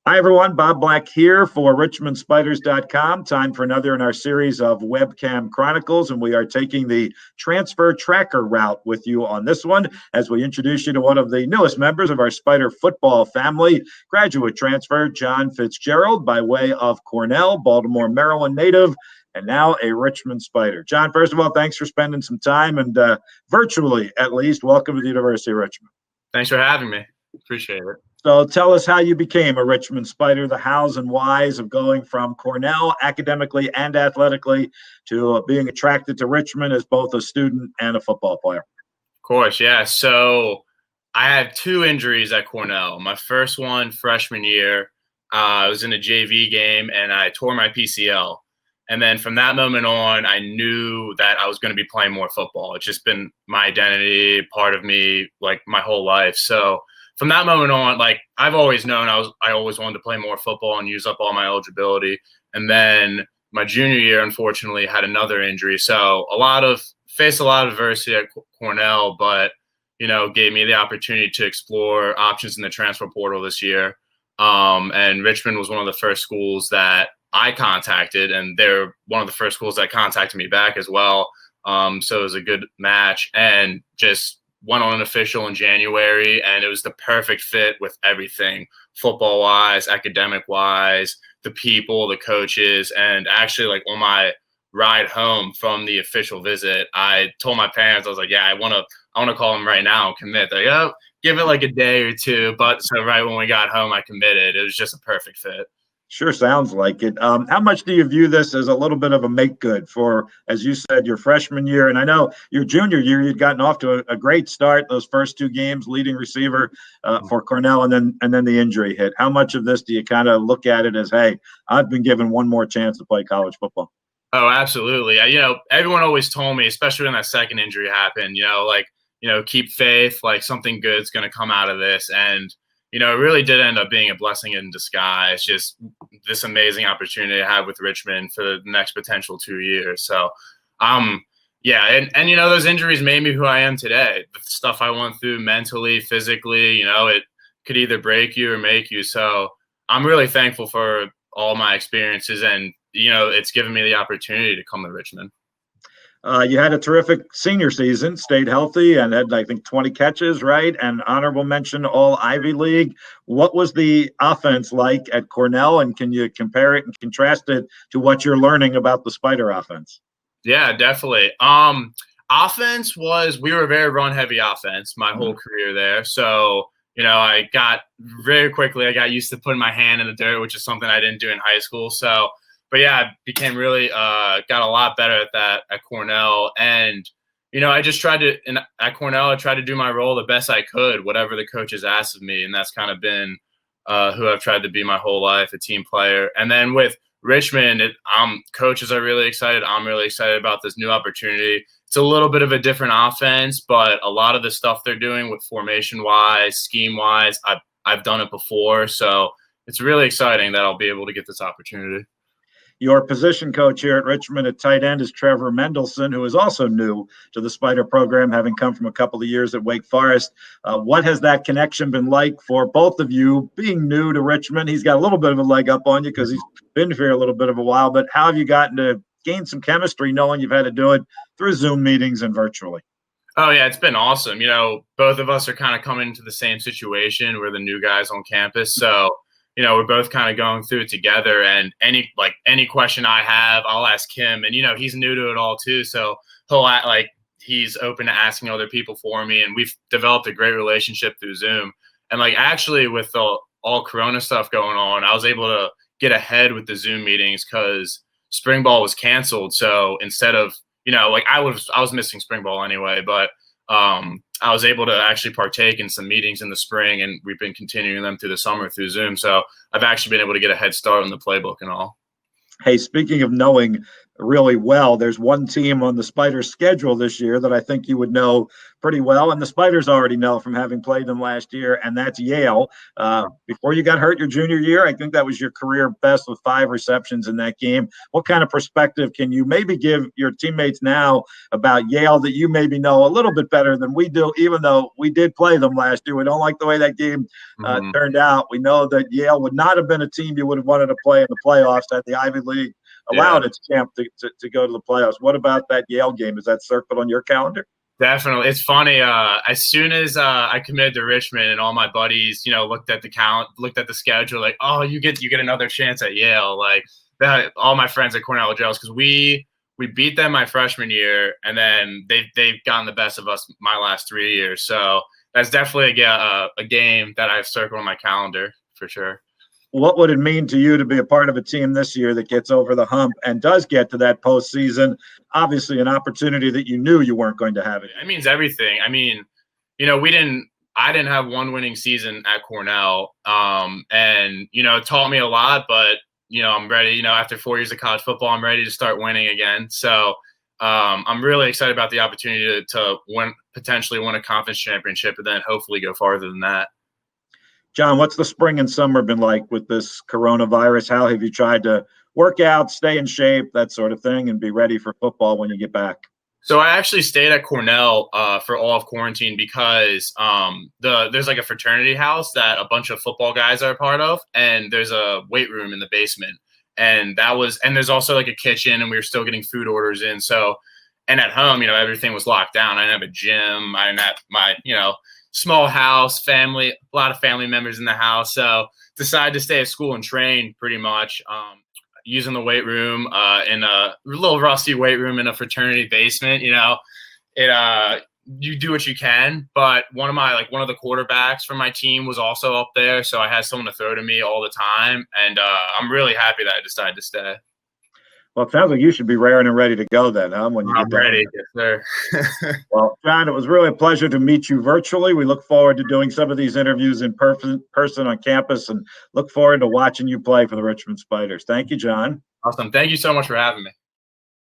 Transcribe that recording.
Hi, everyone. Bob Black here for RichmondSpiders.com. Time for another in our series of Webcam Chronicles, and we are taking the transfer tracker route with you on this one as we introduce you to one of the newest members of our Spider football family, graduate transfer John Fitzgerald by way of Cornell, Baltimore, Maryland native, and now a Richmond Spider. John, first of all, thanks for spending some time and virtually, at least, welcome to the University of Richmond. Thanks for having me. Appreciate it. So tell us how you became a Richmond Spider, the hows and whys of going from Cornell academically and athletically to being attracted to Richmond as both a student and a football player. Of course, yeah. So I had two injuries at Cornell. My first one, freshman year, I was in a JV game and I tore my PCL. And then from that moment on, I knew that I was going to be playing more football. It's just been my identity, part of me, like my whole life. So from that moment on, like I've always known I always wanted to play more football and use up all my eligibility. And then my junior year, unfortunately, had another injury. So faced a lot of adversity at Cornell, but, gave me the opportunity to explore options in the transfer portal this year. And Richmond was one of the first schools that I contacted, and they're one of the first schools that contacted me back as well. So it was a good match and just went on an official in January, and it was the perfect fit with everything, football-wise, academic-wise, the people, the coaches. And actually, like on my ride home from the official visit, I told my parents, I was like, yeah, I want to call them right now and commit. They're like, oh, give it like a day or two. But so right when we got home, I committed. It was just a perfect fit. Sure sounds like it. How much do you view this as a little bit of a make good for, as you said, your freshman year? And I know your junior year, you'd gotten off to a great start, those first two games, leading receiver for Cornell, and then the injury hit. How much of this do you kind of look at it as, hey, I've been given one more chance to play college football? Oh, absolutely. Everyone always told me, especially when that second injury happened, keep faith, like something good's going to come out of this. And it really did end up being a blessing in disguise, just this amazing opportunity to have with Richmond for the next potential 2 years. So, yeah. And those injuries made me who I am today. The stuff I went through mentally, physically, it could either break you or make you. So I'm really thankful for all my experiences, and, it's given me the opportunity to come to Richmond. You had a terrific senior season, stayed healthy, and had, I think, 20 catches, right? And honorable mention all Ivy League. What was the offense like at Cornell, and can you compare it and contrast it to what you're learning about the Spider offense? Yeah, definitely. Offense we were a very run-heavy offense my whole career there. So, I got used to putting my hand in the dirt, which is something I didn't do in high school. So, but yeah, I became really got a lot better at that at Cornell. And, I just at Cornell, I tried to do my role the best I could, whatever the coaches asked of me. And that's kind of been who I've tried to be my whole life, a team player. And then with Richmond, coaches are really excited. I'm really excited about this new opportunity. It's a little bit of a different offense, but a lot of the stuff they're doing with formation-wise, scheme-wise, I've done it before. So it's really exciting that I'll be able to get this opportunity. Your position coach here at Richmond at tight end is Trevor Mendelssohn, who is also new to the Spider program, having come from a couple of years at Wake Forest. What has that connection been like for both of you being new to Richmond? He's got a little bit of a leg up on you because he's been here a little bit of a while, but how have you gotten to gain some chemistry knowing you've had to do it through Zoom meetings and virtually? Oh, yeah, it's been awesome. Both of us are kind of coming into the same situation. We're the new guys on campus. So, we're both kind of going through it together, and any question I have, I'll ask him. And, he's new to it all too. So he'll act like he's open to asking other people for me. And we've developed a great relationship through Zoom. And actually with all Corona stuff going on, I was able to get ahead with the Zoom meetings because spring ball was canceled. So instead of, I was missing spring ball anyway, but I was able to actually partake in some meetings in the spring, and we've been continuing them through the summer through Zoom. So I've actually been able to get a head start on the playbook and all. Hey, speaking of knowing really well. There's one team on the Spiders schedule this year that I think you would know pretty well, and the Spiders already know from having played them last year, and that's Yale. Before you got hurt your junior year, I think that was your career best with 5 receptions in that game. What kind of perspective can you maybe give your teammates now about Yale that you maybe know a little bit better than we do, even though we did play them last year? We don't like the way that game turned out. We know that Yale would not have been a team you would have wanted to play in the playoffs had the Ivy League allowed its champ to go to the playoffs. What about that Yale game? Is that circled on your calendar? Definitely. It's funny. As soon as I committed to Richmond and all my buddies, looked at the schedule, like, oh, you get another chance at Yale. Like that, all my friends at Cornell were jealous because we beat them my freshman year, and then they've gotten the best of us my last 3 years. So that's definitely a game that I've circled on my calendar for sure. What would it mean to you to be a part of a team this year that gets over the hump and does get to that postseason? Obviously, an opportunity that you knew you weren't going to have. It means everything. I mean, I didn't have one winning season at Cornell, and it taught me a lot. But I'm ready. After 4 years of college football, I'm ready to start winning again. So I'm really excited about the opportunity to potentially win a conference championship, and then hopefully go farther than that. John, what's the spring and summer been like with this coronavirus? How have you tried to work out, stay in shape, that sort of thing, and be ready for football when you get back? So I actually stayed at Cornell for all of quarantine because there's like a fraternity house that a bunch of football guys are a part of, and there's a weight room in the basement. And there's also like a kitchen, and we were still getting food orders in. So, and at home, everything was locked down. I didn't have a gym. I didn't have my, small house, family, a lot of family members in the house. So decided to stay at school and train pretty much, using the weight room in a little rusty weight room in a fraternity basement. You do what you can, but one of the quarterbacks from my team was also up there. So I had someone to throw to me all the time. And I'm really happy that I decided to stay. Well, it sounds like you should be raring and ready to go then, huh? When you get down. Ready, yes, sir. Well, John, it was really a pleasure to meet you virtually. We look forward to doing some of these interviews in person on campus, and look forward to watching you play for the Richmond Spiders. Thank you, John. Awesome. Thank you so much for having me.